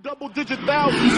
Double-digit thousands.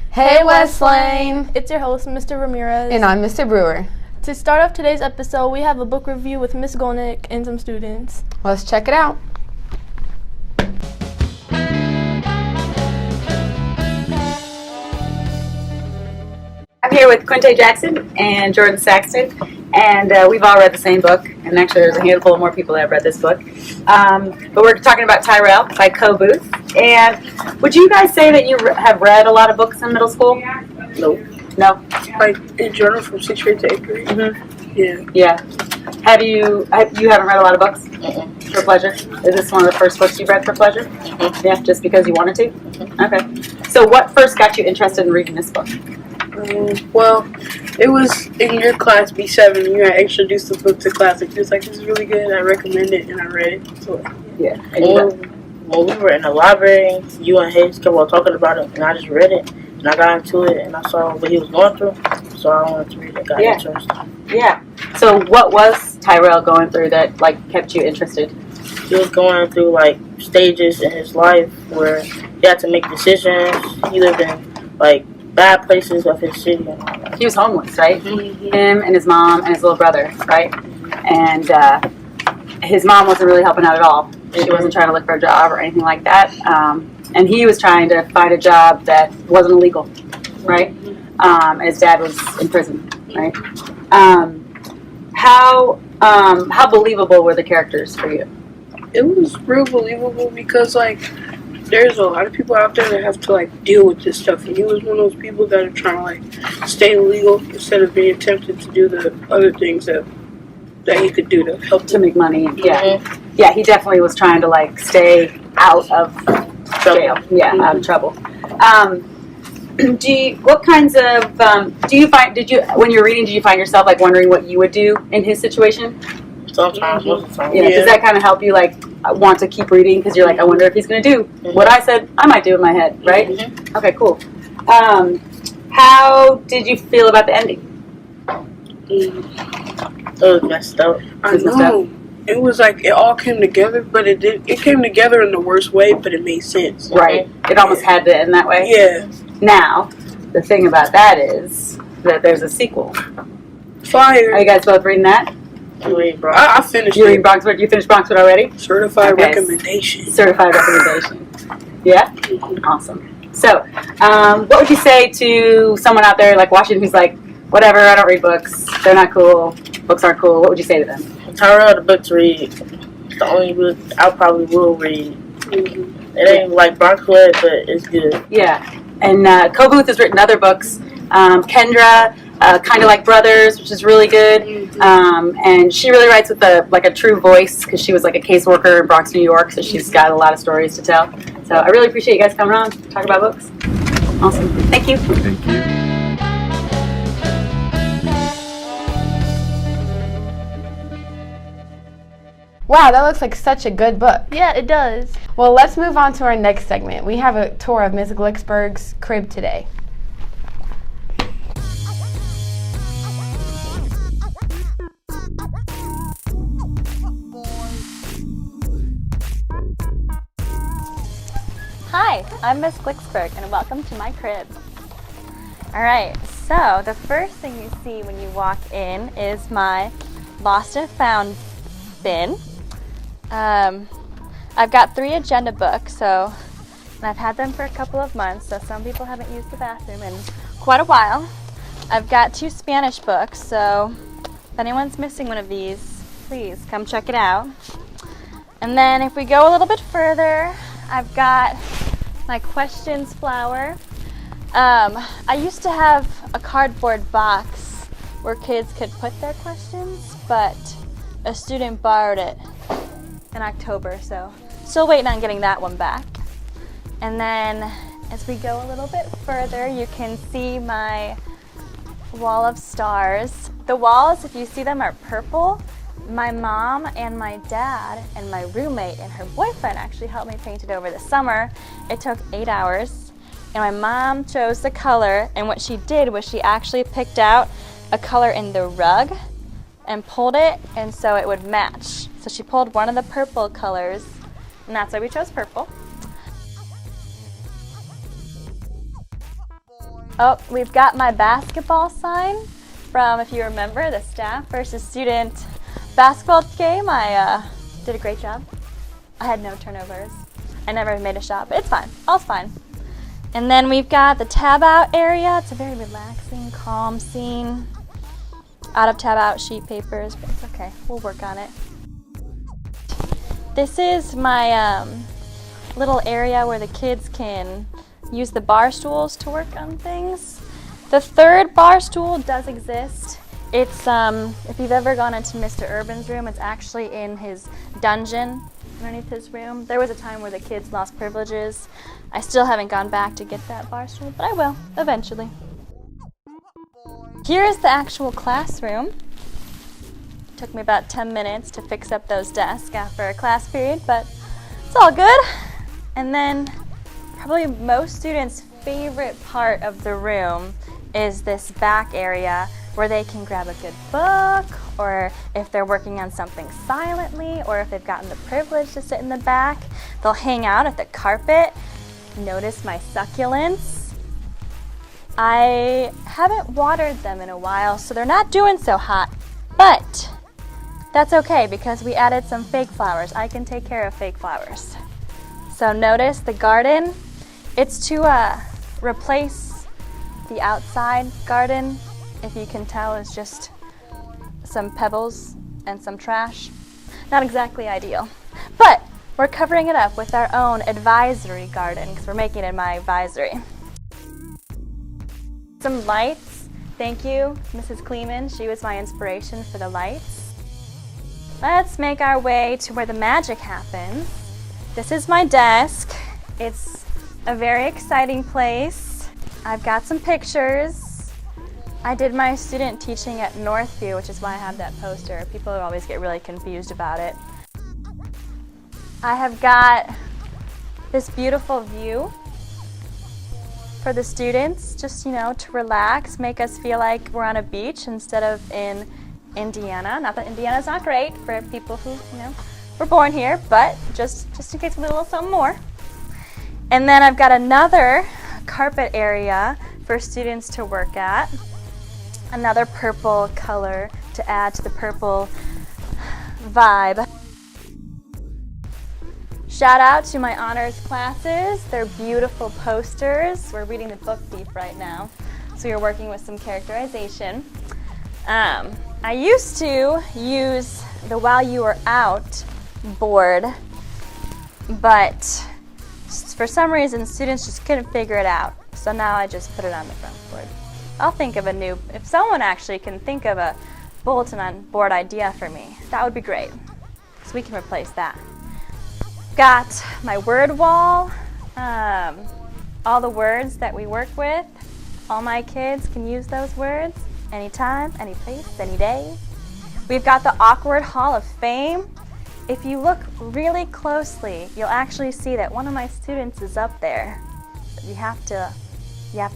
Hey Westlane! It's your host, Mr. Ramirez. And I'm Mr. Brewer. To start off today's episode, we have a book review with Miss Golnick and some students. Let's check it out. I'm here with Quinte Jackson and Jordan Saxton, and we've all read the same book, and actually there's a handful of more people that have read this book. But we're talking about Tyrell by Co Booth. And would you guys say that you have read a lot of books in middle school? Nope. No? Like in general from 6th grade to 8th grade? Mm-hmm. Yeah. Yeah. You haven't read a lot of books for pleasure? Is this one of the first books you've read for pleasure? Yeah, just because you wanted to? Okay. So what first got you interested in reading this book? Well, it was in your class B7. You had introduced the book to class. Like, you was like, this is really good. I recommend it, and I read it. So, yeah. When we were in the library, you and Hayes kept on talking about it, and I just read it, and I got into it, and I saw what he was going through, so I wanted to read it. Got interested. Yeah. So what was Tyrell going through that kept you interested? He was going through stages in his life where he had to make decisions. He lived in bad places of his city and all that. He was homeless, right? Mm-hmm. Him and his mom and his little brother, right? And his mom wasn't really helping out at all. She wasn't trying to look for a job or anything like that. And he was trying to find a job that wasn't illegal, right? And his dad was in prison, right? How believable were the characters for you? it was real believable because, there's a lot of people out there that have to, deal with this stuff. And he was one of those people that are trying to, stay legal instead of being tempted to do the other things that he could do to help to make money. Yeah. Yeah, he definitely was trying to, stay out of jail. Yeah, out of trouble. What kinds of, when you're reading, did you find yourself, wondering what you would do in his situation? Sometimes, most of the time. Yeah, does that kind of help you, want to keep reading? Because you're I wonder if he's going to do what I said I might do in my head, right? Mm-hmm. Okay, cool. How did you feel about the ending? It was messed up. I know. It was it all came together, but it came together in the worst way, but it made sense. Right. It almost had to end that way? Yeah. Now, the thing about that is that there's a sequel. Fire. Are you guys both reading that? I finished you it. read Bronxwood? You finished Bronxwood already? Certified recommendation. Certified recommendation. Yeah? Awesome. So, what would you say to someone out there watching who's whatever, I don't read books, they're not cool, books aren't cool, what would you say to them? Tyrell, the book to read, the only book I probably will read. Mm-hmm. It ain't like Bronxwood, but it's good. Yeah. And Co Booth has written other books. Kendra, Kind of Like Brothers, which is really good. And she really writes with a true voice because she was a caseworker in Bronx, New York, so she's got a lot of stories to tell. So I really appreciate you guys coming on to talk about books. Awesome. Thank you. Thank you. Wow, that looks like such a good book. Yeah, it does. Well, let's move on to our next segment. We have a tour of Ms. Glicksberg's crib today. Hi, I'm Miss Glicksberg, and welcome to my crib. Alright, so the first thing you see when you walk in is my lost and found bin. I've got 3 agenda books, and I've had them for a couple of months, so some people haven't used the bathroom in quite a while. I've got 2 Spanish books, so if anyone's missing one of these, please come check it out. And then if we go a little bit further, I've got my questions flower. I used to have a cardboard box where kids could put their questions, but a student borrowed it in October, so still waiting on getting that one back. And then as we go a little bit further, you can see my wall of stars. The walls, if you see them, are purple. My mom and my dad and my roommate and her boyfriend actually helped me paint it over the summer. It took 8 hours, and my mom chose the color, and what she did was she actually picked out a color in the rug and pulled it, and so it would match. So she pulled one of the purple colors, and that's why we chose purple. Oh, we've got my basketball sign from, if you remember, the staff versus student basketball game. I did a great job. I had no turnovers. I never made a shot, but it's fine. All's fine. And then we've got the tab out area. It's a very relaxing, calm scene. Out of tab out sheet papers, but it's okay. We'll work on it. This is my little area where the kids can use the bar stools to work on things. The third bar stool does exist. It's, if you've ever gone into Mr. Urban's room, it's actually in his dungeon underneath his room. There was a time where the kids lost privileges. I still haven't gone back to get that bar stool, but I will, eventually. Here's the actual classroom. Took me about 10 minutes to fix up those desks after a class period, but it's all good. And then probably most students' favorite part of the room is this back area where they can grab a good book, or if they're working on something silently, or if they've gotten the privilege to sit in the back, they'll hang out at the carpet. Notice my succulents. I haven't watered them in a while, so they're not doing so hot, but that's okay because we added some fake flowers. I can take care of fake flowers. So notice the garden. It's to replace the outside garden. If you can tell, it's just some pebbles and some trash. Not exactly ideal, but we're covering it up with our own advisory garden because we're making it my advisory. Some lights. Thank you, Mrs. Kleeman. She was my inspiration for the lights. Let's make our way to where the magic happens. This is my desk. It's a very exciting place. I've got some pictures. I did my student teaching at Northview, which is why I have that poster. People always get really confused about it. I have got this beautiful view for the students, just, you know, to relax, make us feel like we're on a beach instead of in Indiana. Not that Indiana's not great for people who, you know, were born here, but just in case we need a little something more. And then I've got another carpet area for students to work at. Another purple color to add to the purple vibe. Shout out to my honors classes. They're beautiful posters. We're reading the book Thief right now, so you're working with some characterization. I used to use the While You Were Out board, but for some reason students just couldn't figure it out, so now I just put it on the front board. I'll think of if someone actually can think of a bulletin on board idea for me, that would be great, so we can replace that. Got my word wall, all the words that we work with. All my kids can use those words anytime, any place, any day. We've got the Awkward Hall of Fame. If you look really closely, you'll actually see that one of my students is up there. You have to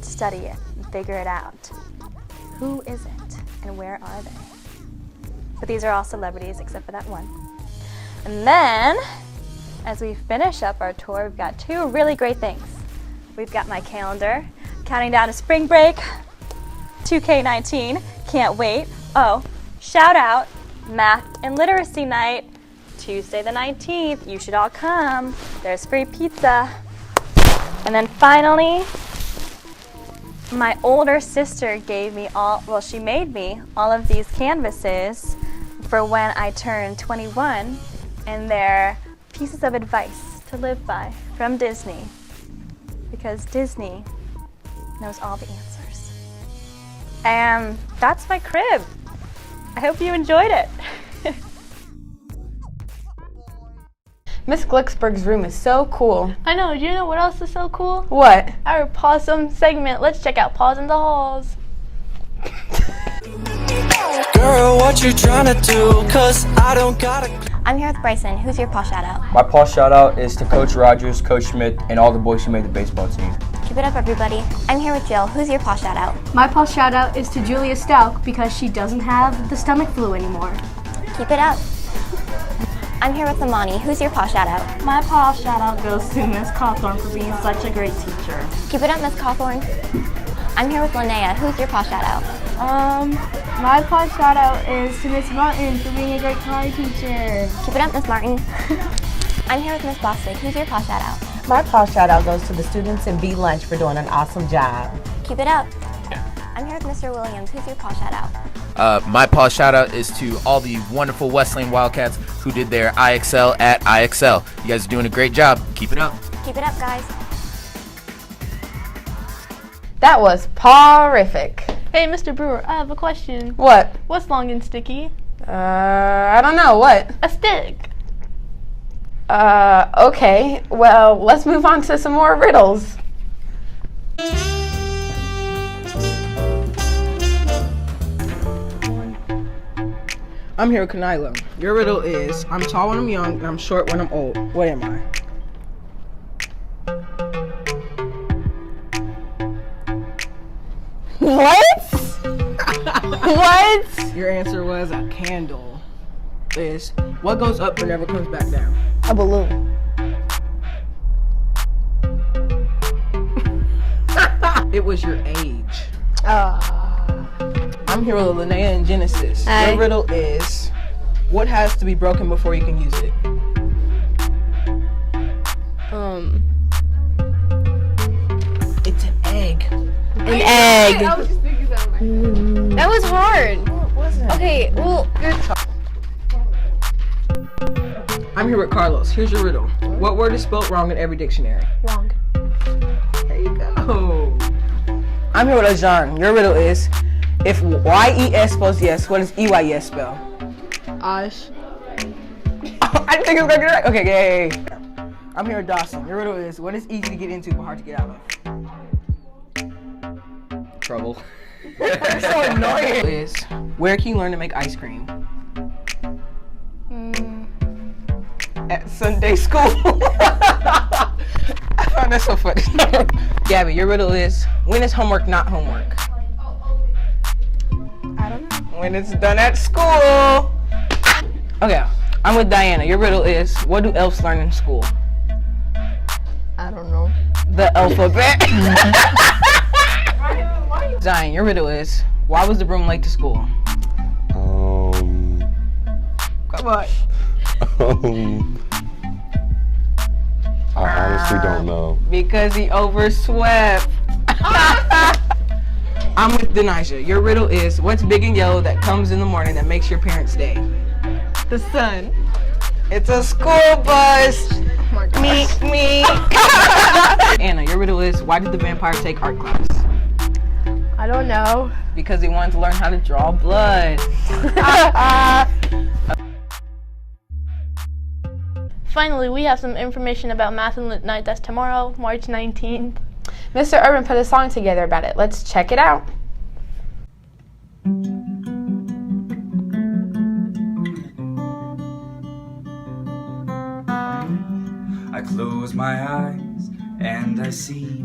study it and figure it out. Who is it and where are they? But these are all celebrities except for that one. And then, as we finish up our tour, we've got two really great things. We've got my calendar, counting down to spring break, 2K19, can't wait. Oh, shout out, math and literacy night, Tuesday the 19th, you should all come. There's free pizza. And then finally, my older sister gave me she made me all of these canvases for when I turned 21, and they're pieces of advice to live by from Disney, because Disney knows all the answers. And that's my crib. I hope you enjoyed it. Miss Glicksberg's room is so cool. I know. Do you know what else is so cool? What? Our Possum segment. Let's check out Paws in the Halls. Girl, what you trying to do? 'Cause I don't gotta. I'm here with Bryson. Who's your paw shout out? My paw shout out is to Coach Rogers, Coach Schmidt, and all the boys who made the baseball team. Keep it up, everybody. I'm here with Jill. Who's your paw shout out? My paw shout out is to Julia Stout because she doesn't have the stomach flu anymore. Keep it up. I'm here with Amani. Who's your paw shout out? My paw shout out goes to Miss Cawthorn for being such a great teacher. Keep it up, Miss Cawthorn. I'm here with Linnea. Who's your paw shout out? My paw shout out is to Miss Martin for being a great karate teacher. Keep it up, Miss Martin. I'm here with Miss Bostic. Who's your paw shout out? My paw shout out goes to the students in B Lunch for doing an awesome job. Keep it up. I'm here with Mr. Williams. Who's your paw shout out? My paw shout out is to all the wonderful Westlane Wildcats who did their IXL at IXL. You guys are doing a great job. Keep it up. Keep it up, guys. That was pawrific. Hey, Mr. Brewer, I have a question. What? What's long and sticky? I don't know. What? A stick. Okay. Well, let's move on to some more riddles. I'm here with Kanila. Your riddle is, I'm tall when I'm young and I'm short when I'm old. What am I? What? What? Your answer was a candle. Is, what goes up but never comes back down? A balloon. It was your age. I'm here with Linnea in Genesis. Hi. Your riddle is, what has to be broken before you can use it? It's an egg. An egg. I was just thinking that. That was hard. No, it wasn't. Okay, well, I'm here with Carlos. Here's your riddle. What word is spelled wrong in every dictionary? Wrong. There you go. I'm here with Ajan. Your riddle is, if Y-E-S spells yes, what does E-Y-E-S spell? Osh. I didn't think it was gonna get it right. Okay, yay. I'm here with Dawson. Your riddle is, what is easy to get into but hard to get out of? Trouble. You're so annoying. Is, where can you learn to make ice cream? At Sunday school. I found that so funny. Gabby, your riddle is, when is homework not homework? I don't know. When it's done at school. Okay, I'm with Diana. Your riddle is, what do elves learn in school? I don't know. The alphabet. Zion, your riddle is, why was the broom late to school? Come on. I honestly don't know. Because he overswept. I'm with Denisha. Your riddle is, what's big and yellow that comes in the morning that makes your parents' day? The sun. It's a school bus. Oh my Meet me. Anna, your riddle is, why did the vampire take art class? I don't know. Because he wanted to learn how to draw blood. Finally, we have some information about Math and Lit Night. That's tomorrow, March 19th. Mr. Urban put a song together about it. Let's check it out. I close my eyes and I see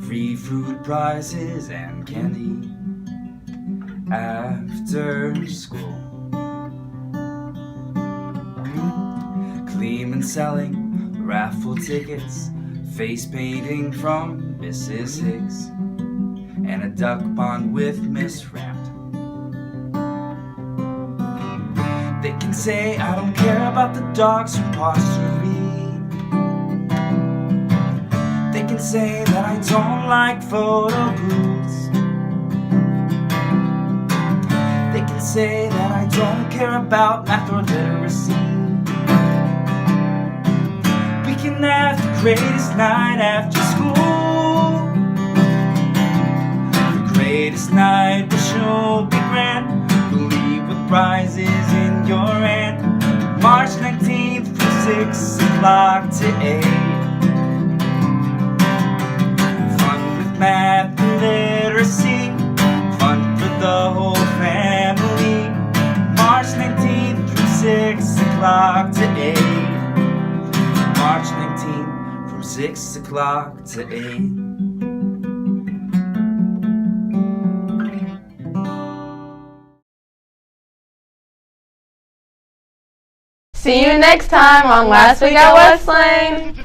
free food prizes and candy after school. Clean selling raffle tickets, face painting from Mrs. Hicks, and a duck pond with Miss Rapt. They can say I don't care about the dogs who posture. They can say that I don't like photo booths. They can say that I don't care about math or literacy. We can have the greatest night after school. The greatest night will sure be grand. We'll leave with prizes in your hand. March 19th from 6 o'clock to 8. Math and literacy, fun for the whole family. March 19th from 6 o'clock to 8. March 19th from 6 o'clock to 8. See you next time on Last Week at Westlane.